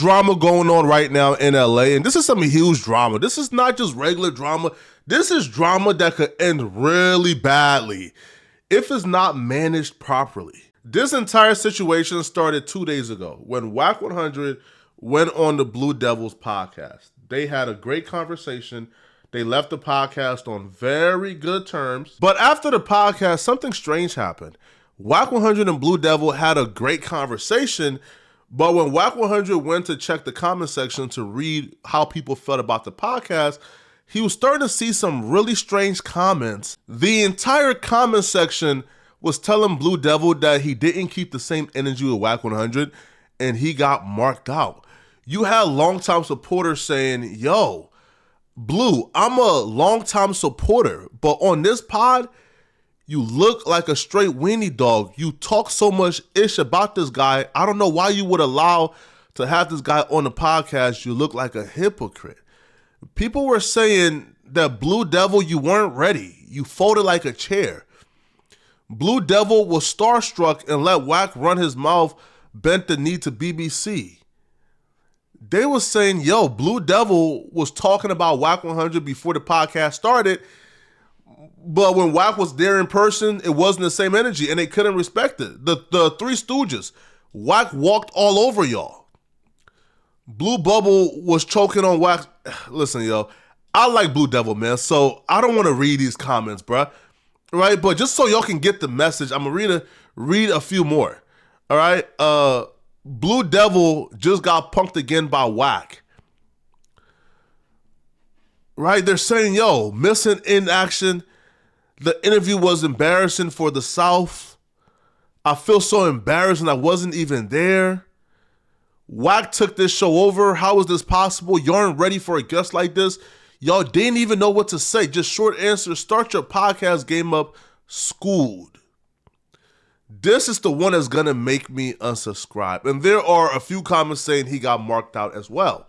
drama going on right now in LA, and this is some huge drama. This is not just regular drama. This is drama that could end really badly if it's not managed properly. This entire situation started 2 days ago when Wack 100 went on the Blue Devils podcast. They had a great conversation. They left the podcast on very good terms. But after the podcast, something strange happened. Wack 100 and Blue Devil had a great conversation, but when Wack 100 went to check the comment section to read how people felt about the podcast, he was starting to see some really strange comments. The entire comment section was telling Blue Devil that he didn't keep the same energy with Wack 100, and he got marked out. You had longtime supporters saying, yo, Blue, I'm a longtime supporter, but on this pod, you look like a straight weenie dog. You talk so much ish about this guy. I don't know why you would allow to have this guy on the podcast. You look like a hypocrite. People were saying that Blue Devil, you weren't ready. You folded like a chair. Blue Devil was starstruck and let Wack run his mouth, bent the knee to BBC. They were saying, yo, Blue Devil was talking about Wack 100 before the podcast started, but when Wack was there in person, it wasn't the same energy, and they couldn't respect it. The Three Stooges, Wack walked all over y'all. Blue Bubble was choking on Wack. Listen, yo, I like Blue Devil, man, so I don't want to read these comments, bruh. Right? But just so y'all can get the message, I'm going to read a few more. All right? Blue Devil just got punked again by Wack. Right? They're saying, yo, missing in action. The interview was embarrassing for the South. I feel so embarrassed and I wasn't even there. Wack took this show over. How is this possible? You aren't ready for a guest like this. Y'all didn't even know what to say. Just short answer. Start your podcast game up. Schooled. This is the one that's going to make me unsubscribe. And there are a few comments saying he got marked out as well.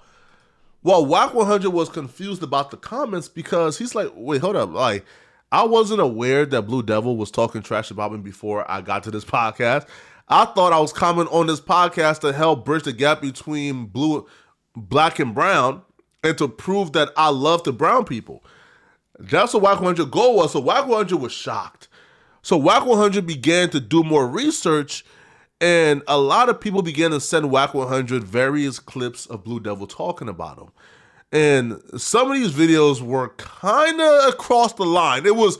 Well, Wack 100 was confused about the comments because he's like, wait, hold up. Like, I wasn't aware that Blue Devil was talking trash about me before I got to this podcast. I thought I was commenting on this podcast to help bridge the gap between black and brown and to prove that I love the brown people. That's what Wack 100 goal was. So Wack 100 was shocked. So Wack 100 began to do more research, and a lot of people began to send Wack 100 various clips of Blue Devil talking about him. And some of these videos were kind of across the line. It was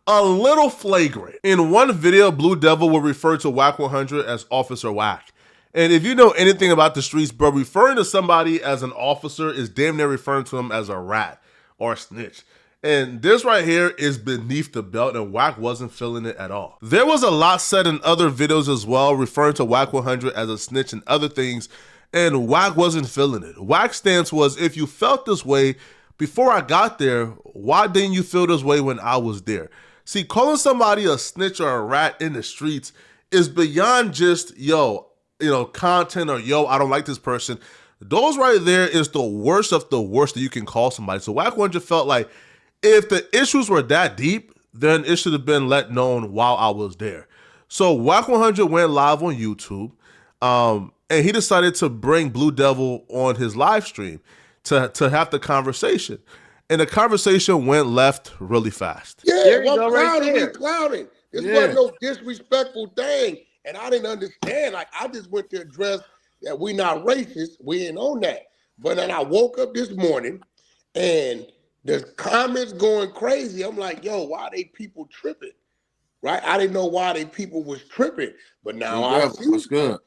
a little flagrant. In one video, Blue Devil will refer to Wack 100 as Officer Wack. And if you know anything about the streets, bro, referring to somebody as an officer is damn near referring to him as a rat or a snitch. And this right here is beneath the belt, and Wack wasn't feeling it at all. There was a lot said in other videos as well, referring to Wack 100 as a snitch and other things, and Wack wasn't feeling it. Wack's stance was, if you felt this way before I got there, why didn't you feel this way when I was there? See, calling somebody a snitch or a rat in the streets is beyond just, yo, content or, yo, I don't like this person. Those right there is the worst of the worst that you can call somebody. So Wack 100 felt like if the issues were that deep, then it should have been let known while I was there. So Wack 100 went live on YouTube, and he decided to bring Blue Devil on his live stream to have the conversation. And the conversation went left really fast. Yeah, clowning. This wasn't no disrespectful thing. And I didn't understand. Like, I just went to address that we not racist. We ain't on that. But then I woke up this morning and there's comments going crazy. I'm like, yo, why they people tripping? Right? I didn't know why they people was tripping. But now I see. What's good?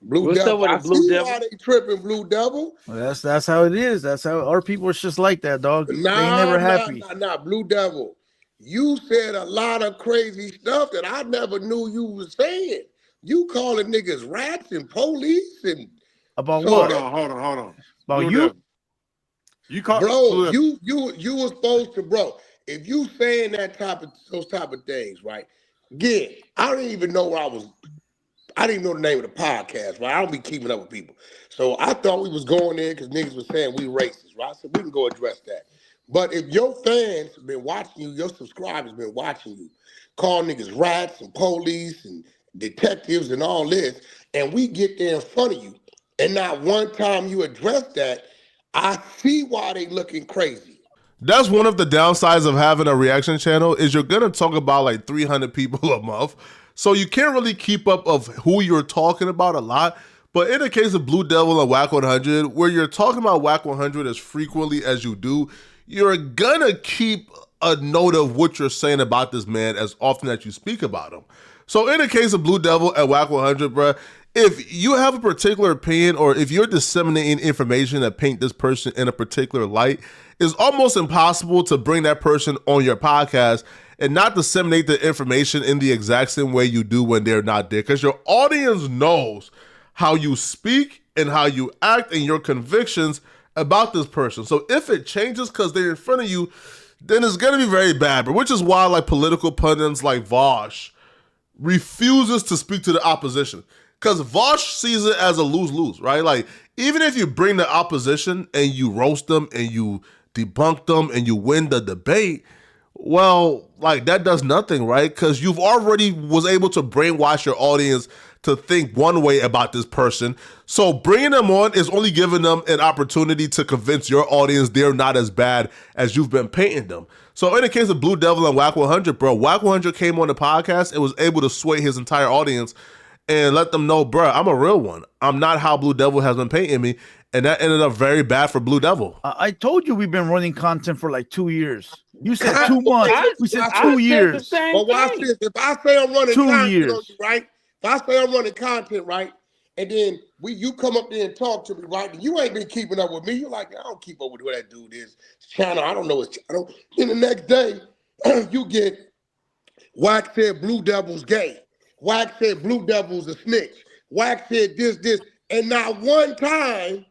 Blue Devil. I see why they tripping, Blue Devil. Well, that's how it is. That's how our people are just like that, dog. They ain't never happy. Nah, Blue Devil. You said a lot of crazy stuff that I never knew you was saying. You calling niggas rats and police and about what? Hold on. About Blue you? Devil. You call bro, you were supposed to, bro. If you saying those type of things, right? Again, I don't even know I didn't know the name of the podcast, right? I don't be keeping up with people. So I thought we was going there because niggas was saying we racist, right? So we can go address that. But if your fans have been watching you, your subscribers been watching you, call niggas rats and police and detectives and all this, and we get there in front of you and not one time you address that, I see why they looking crazy. That's one of the downsides of having a reaction channel is you're gonna talk about like 300 people a month, so you can't really keep up of who you're talking about a lot. But in the case of Blue Devil and Wack 100, where you're talking about Wack 100 as frequently as you do, you're gonna keep a note of what you're saying about this man as often as you speak about him. So in the case of Blue Devil and Wack 100, bruh, if you have a particular opinion or if you're disseminating information that paint this person in a particular light, it's almost impossible to bring that person on your podcast and not disseminate the information in the exact same way you do when they're not there, because your audience knows how you speak and how you act and your convictions about this person. So if it changes because they're in front of you, then it's going to be very bad, which is why like political pundits like Vosh refuses to speak to the opposition, because Vosh sees it as a lose-lose, right? Like, even if you bring the opposition and you roast them and you debunk them and you win the debate, well, like that does nothing, right? Because you've already was able to brainwash your audience to think one way about this person. So bringing them on is only giving them an opportunity to convince your audience they're not as bad as you've been painting them. So in the case of Blue Devil and Wack 100, bro, Wack 100 came on the podcast and was able to sway his entire audience and let them know, bro, I'm a real one. I'm not how Blue Devil has been painting me. And that ended up very bad for Blue Devil. I told you we've been running content for like 2 years. You said 2 months. We said 2 years. But watch this. If I say I'm running 2 content years. on you, right? If I say I'm running content, right? And then you come up there and talk to me, right? And you ain't been keeping up with me. You're like, I don't keep up with who that dude is. His channel, I don't know his channel. Then the next day, you get Wack said Blue Devil's gay. Wack said Blue Devil's a snitch. Wack said this. And not one time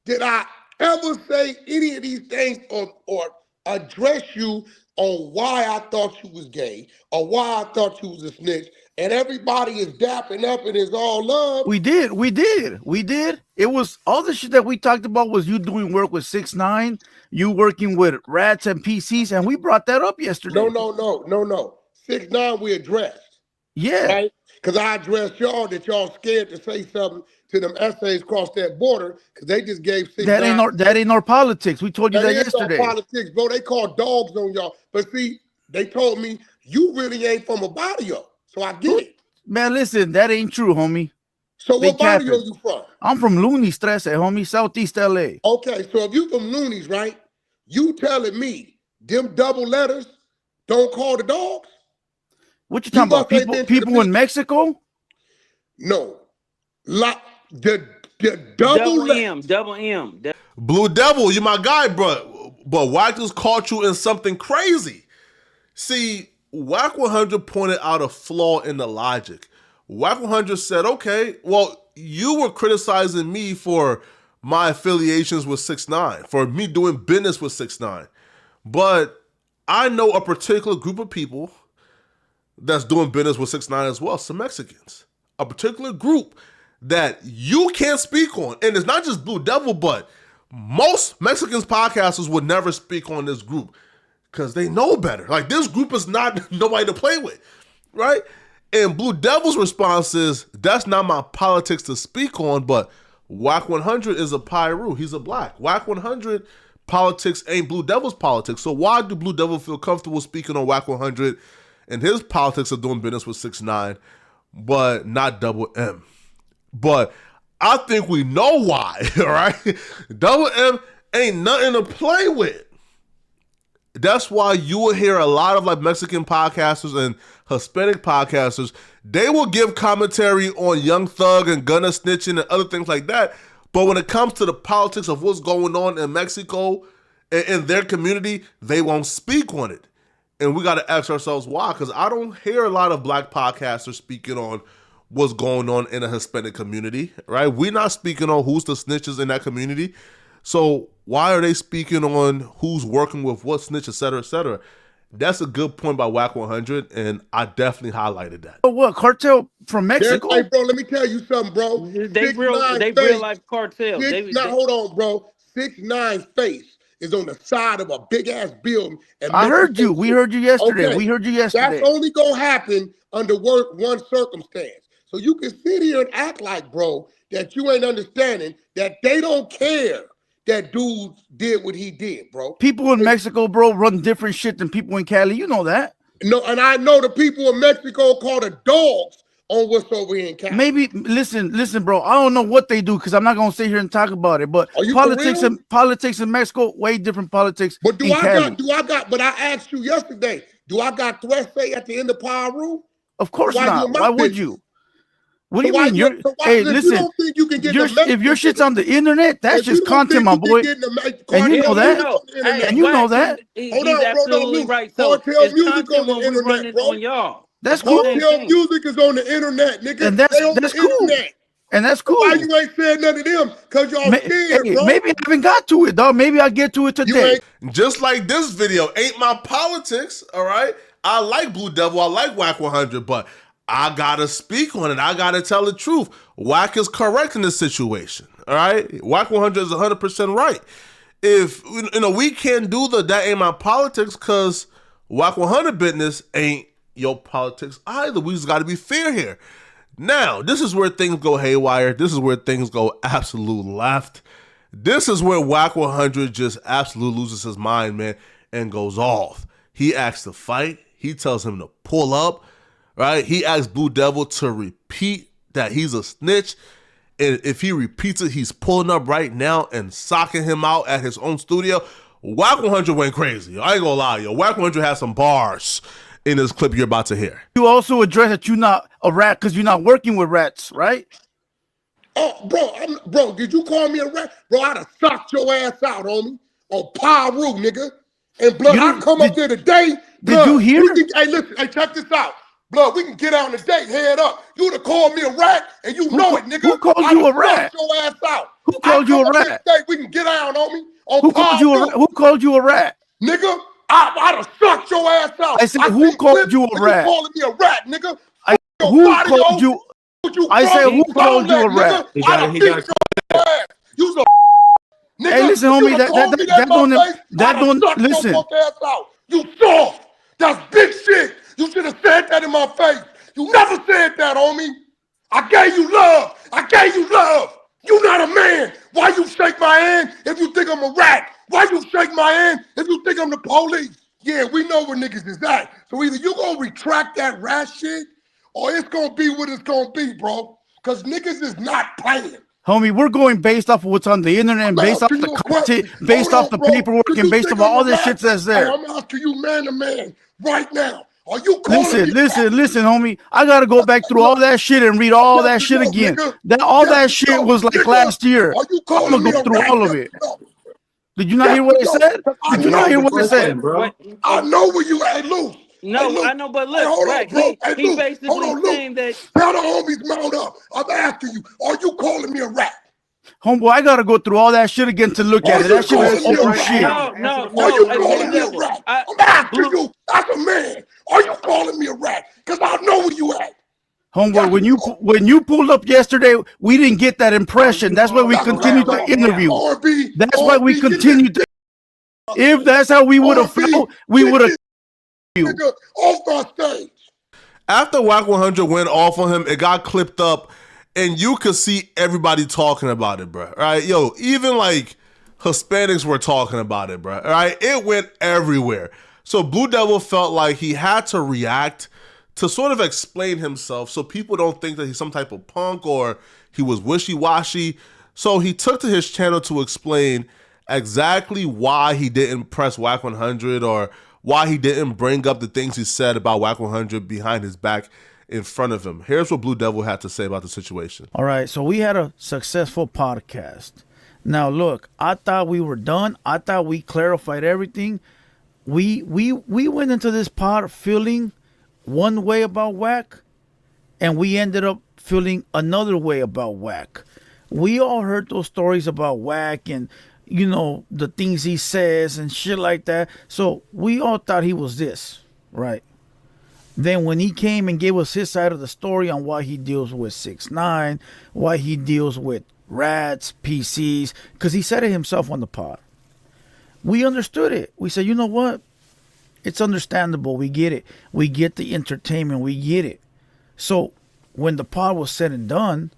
did I ever say any of these things or address you on why I thought you was gay or why I thought you was a snitch. And everybody is dapping up and it's all love. We did. It was all the shit that we talked about was you doing work with 6ix9ine, you working with rats and PCs, and we brought that up yesterday. No. 6ix9ine we addressed. Yeah. Right? Because I addressed y'all that y'all scared to say something to them essays across that border because they just gave 6ix9ine. That ain't our politics. We told you that yesterday. Politics, bro. They called dogs on y'all. But see, they told me you really ain't from a barrio. So I get it. Man, listen, that ain't true, homie. So what barrio you from? I'm from Looney's, homie, Southeast LA. Okay, so if you from Looney's, right? You telling me them double letters don't call the dogs? What you talking about? People in Mexico? No. The double M. Blue Devil, you my guy, bro. But Wack just caught you in something crazy. See, Wack 100 pointed out a flaw in the logic. Wack 100 said, okay, well, you were criticizing me for my affiliations with 6ix9ine, for me doing business with 6ix9ine. But I know a particular group of people that's doing business with 6ix9ine as well, some Mexicans. A particular group that you can't speak on. And it's not just Blue Devil, but most Mexicans podcasters would never speak on this group because they know better. Like, this group is not nobody to play with, right? And Blue Devil's response is, that's not my politics to speak on, but Wack 100 is a Pyru. He's a black. Wack 100 politics ain't Blue Devil's politics. So why do Blue Devil feel comfortable speaking on Wack 100 and his politics of doing business with 6ix9ine, but not Double M? But I think we know why, all right? Double M ain't nothing to play with. That's why you will hear a lot of like Mexican podcasters and Hispanic podcasters, they will give commentary on Young Thug and Gunna snitching and other things like that. But when it comes to the politics of what's going on in Mexico and in their community, they won't speak on it. And we got to ask ourselves why, because I don't hear a lot of black podcasters speaking on what's going on in a Hispanic community, right? We're not speaking on who's the snitches in that community. So why are they speaking on who's working with what snitch, et cetera, et cetera? That's a good point by Wack 100, and I definitely highlighted that. Oh, what, cartel from Mexico? Hey, bro, let me tell you something, bro. They real life cartel. Hold on, bro. 6ix9ine's face is on the side of a big ass building. I heard you. We heard you yesterday. Okay. We heard you yesterday. That's only gonna happen under one circumstance. So you can sit here and act like, bro, that you ain't understanding that they don't care that dude did what he did, bro. People in Mexico, bro, run different shit than people in Cali. You know that. No, and I know the people in Mexico call the dogs on what's over here in Cali. Maybe listen, bro. I don't know what they do because I'm not gonna sit here and talk about it. But politics in Mexico, way different politics. But But I asked you yesterday, do I got threats say at the end of Paru? Of course not. Why would you? What do you mean? Listen. If your shit's on the internet, that's just content, my boy. And you know that. And you know that. He's absolutely right. So Cartel music content on the internet, bro. on y'all. That's cool. Cartel music is on the internet, nigga. And that's cool. And that's cool. Why you ain't saying none of them? Because y'all scared, bro. Maybe I haven't got to it, dog. Maybe I'll get to it today. Just like this video, ain't my politics, all right? I like Blue Devil, I like Wack 100, but I gotta speak on it. I gotta tell the truth. Wack is correct in this situation, all right? Wack 100 is 100% right. If, we can't do that ain't my politics because Wack 100 business ain't your politics either. We just gotta be fair here. Now, this is where things go haywire. This is where things go absolute left. This is where Wack 100 just absolutely loses his mind, man, and goes off. He asks to fight. He tells him to pull up, right? He asks Blue Devil to repeat that he's a snitch. And if he repeats it, he's pulling up right now and socking him out at his own studio. Wack 100 went crazy. I ain't gonna lie, yo. Wack 100 has some bars in this clip you're about to hear. You also address that you're not a rat because you're not working with rats, right? Oh, bro, did you call me a rat? Bro, I'd have socked your ass out, homie, on Paru, nigga. And blood, I come up there today. Did you hear? Hey, listen, hey, check this out. Blood, we can get out on the date, head up. You'd have called me a rat, and you know it, nigga. Who called you a rat? Your ass out. Who called you a rat? We can get out, homie. Who called you a rat? Nigga, I'd have sucked your ass out. I said, who called you a rat? You calling me a rat, nigga? Who called you? I said, who called you a rat? He got You's a nigga. Hey, listen, homie, that don't listen. You soft. That's big shit. You should have said that in my face. You never said that, homie. I gave you love. I gave you love. You not a man. Why you shake my hand if you think I'm a rat? Why you shake my hand if you think I'm the police? Yeah, we know where niggas is at. So either you gonna retract that rat shit or it's gonna be what it's gonna be, bro. Because niggas is not playing. Homie, we're going based off of what's on the internet and based off the content, based off the paperwork, and based off all this shit that's there. I'm asking you man to man right now. Are you calling Listen, homie. I gotta go back through all that shit and read all that shit again. That shit was like last year. I'm gonna go through all of it. Did you not hear what I said? Did you not hear what I said, bro? I know where you at, Luce. No, I know, but look, right, he basically saying that. Tell the homies mount up. I'm asking you, are you calling me a rat? Homeboy, I gotta go through all that shit again to look at it. That shit was old shit. No. Are you calling me a rat? I'm asking you, as a man, are you calling me a rat? Because I know where you at. Homeboy, when you pulled up yesterday, we didn't get that impression. That's why we continued to interview. That's why we continued to. If that's how we would have felt, we would have. Off my stage. After Wack 100 went off on him, it got clipped up, and you could see everybody talking about it, bro. Right, yo, even like Hispanics were talking about it, bro. Right, it went everywhere. So Blue Devil felt like he had to react to sort of explain himself, so people don't think that he's some type of punk or he was wishy-washy. So he took to his channel to explain exactly why he didn't press Wack 100 or why he didn't bring up the things he said about Wack 100 behind his back in front of him. Here's what Blue Devil had to say about the situation. All right, so we had a successful podcast. Now, look, I thought we were done. I thought we clarified everything. We went into this pod feeling one way about Wack, and we ended up feeling another way about Wack. We all heard those stories about Wack and the things he says and shit like that. So we all thought he was this, right? Then when he came and gave us his side of the story on why he deals with 6ix9ine, why he deals with rats, PCs, because he said it himself on the pod. We understood it. We said, you know what? It's understandable. We get it. We get the entertainment. We get it. So when the pod was said and done,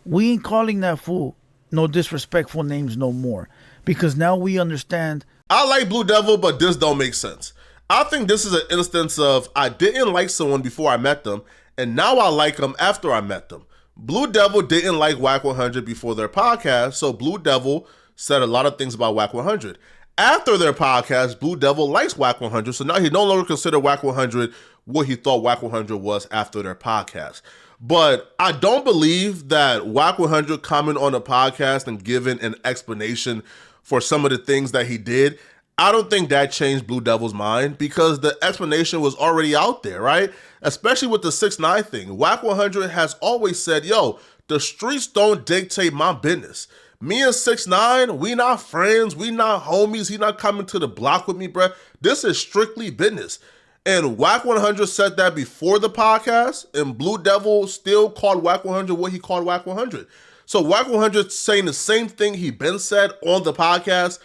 we ain't calling that fool no disrespectful names no more. Because now we understand. I like Blue Devil, but this don't make sense. I think this is an instance of I didn't like someone before I met them, and now I like them after I met them. Blue Devil didn't like Wack 100 before their podcast, so Blue Devil said a lot of things about Wack 100. After their podcast, Blue Devil likes Wack 100, so now he no longer consider Wack 100 what he thought Wack 100 was after their podcast. But I don't believe that Wack 100 coming on the podcast and giving an explanation for some of the things that he did, I don't think that changed Blue Devil's mind because the explanation was already out there, right? Especially with the 6ix9ine thing. Wack 100 has always said, yo, the streets don't dictate my business. Me and 6ix9ine, we not friends, we not homies, he not coming to the block with me, bruh. This is strictly business. And Wack 100 said that before the podcast, and Blue Devil still called Wack 100 what he called Wack 100. So Wack 100 saying the same thing he been said on the podcast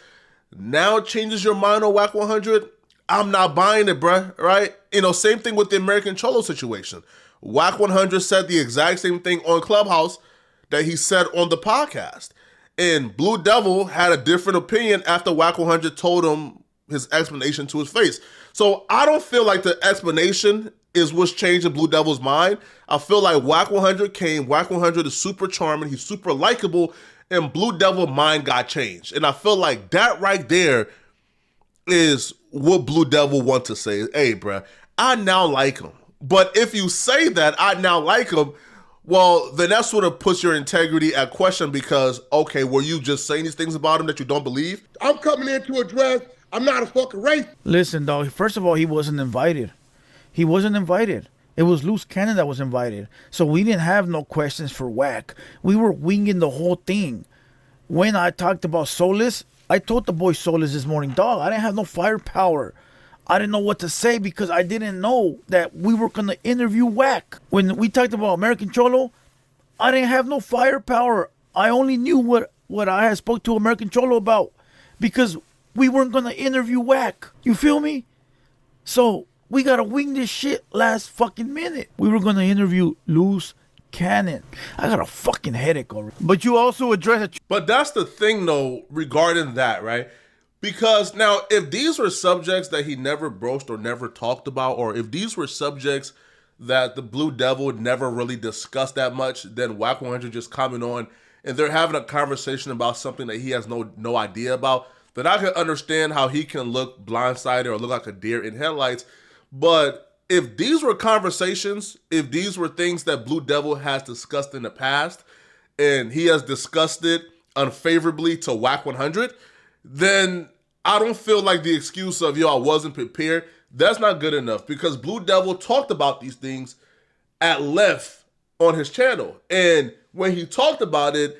now changes your mind on Wack 100. I'm not buying it, bruh, right? You know, same thing with the American Cholo situation. Wack 100 said the exact same thing on Clubhouse that he said on the podcast. And Blue Devil had a different opinion after Wack 100 told him his explanation to his face. So I don't feel like the explanation is what's changing Blue Devil's mind. I feel like Wack 100 came, Wack 100 is super charming, he's super likable, and Blue Devil mind got changed. And I feel like that right there is what Blue Devil wants to say. Hey, bruh, I now like him. But if you say that I now like him, well, then that sort of puts your integrity at question because, okay, were you just saying these things about him that you don't believe? I'm coming in to address, I'm not a fucking racist. Listen, dog, first of all, he wasn't invited. He wasn't invited. It was Loose Cannon that was invited. So we didn't have no questions for Wack. We were winging the whole thing. When I talked about Solis, I told the boy Solis this morning, dog, I didn't have no firepower. I didn't know what to say because I didn't know that we were going to interview Wack. When we talked about American Cholo, I didn't have no firepower. I only knew what I had spoke to American Cholo about because we weren't going to interview Wack. You feel me? So we got to wing this shit last fucking minute. We were going to interview Loose Cannon. I got a fucking headache already. But you also address it. But that's the thing, though, regarding that, right? Because now, if these were subjects that he never broached or never talked about, or if these were subjects that the Blue Devil never really discussed that much, then Wack 100 just coming on and they're having a conversation about something that he has no idea about, then I can understand how he can look blindsided or look like a deer in headlights. But if these were conversations, if these were things that Blue Devil has discussed in the past, and he has discussed it unfavorably to Wack 100, then I don't feel like the excuse of, yo, I wasn't prepared, that's not good enough because Blue Devil talked about these things at length on his channel. And when he talked about it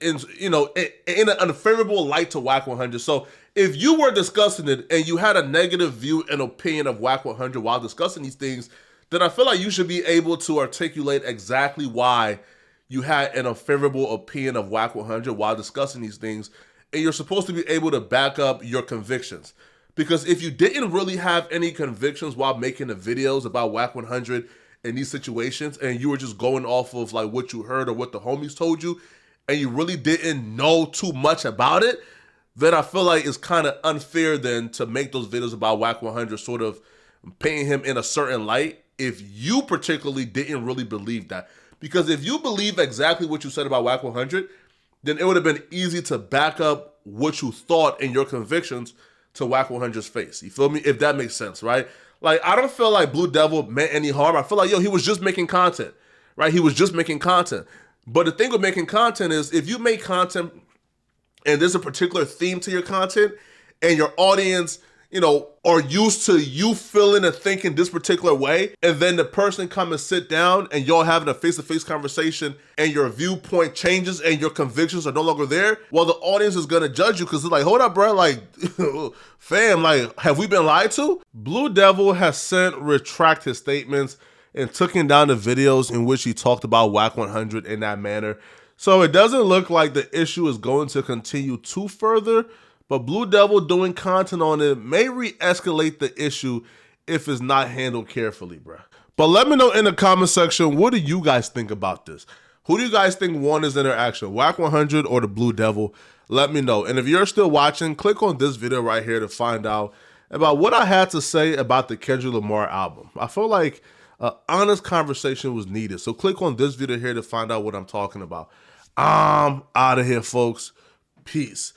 in, you know, in an unfavorable light to Wack 100. So if you were discussing it and you had a negative view and opinion of Wack 100 while discussing these things, then I feel like you should be able to articulate exactly why you had an unfavorable opinion of Wack 100 while discussing these things. And you're supposed to be able to back up your convictions. Because if you didn't really have any convictions while making the videos about Wack 100 in these situations, and you were just going off of like what you heard or what the homies told you, and you really didn't know too much about it, then I feel like it's kind of unfair then to make those videos about Wack 100 sort of painting him in a certain light if you particularly didn't really believe that. Because if you believe exactly what you said about Wack 100, then it would have been easy to back up what you thought and your convictions to Wack 100's face. You feel me? If that makes sense, right? Like, I don't feel like Blue Devil meant any harm. I feel like, yo, he was just making content, right? He was just making content. But the thing with making content is if you make content and there's a particular theme to your content and your audience, you know, are used to you feeling and thinking this particular way, and then the person come and sit down and y'all having a face-to-face conversation and your viewpoint changes and your convictions are no longer there, well, the audience is gonna judge you because it's like, hold up, bro, like, fam, like, have we been lied to? Blue Devil has since retracted his statements and taken down the videos in which he talked about Wack 100 in that manner. So it doesn't look like the issue is going to continue too further, but Blue Devil doing content on it may re-escalate the issue if it's not handled carefully, bruh. But let me know in the comment section, what do you guys think about this? Who do you guys think won this interaction, Wack 100 or the Blue Devil? Let me know. And if you're still watching, click on this video right here to find out about what I had to say about the Kendrick Lamar album. I feel like an honest conversation was needed. So click on this video here to find out what I'm talking about. I'm out of here, folks. Peace.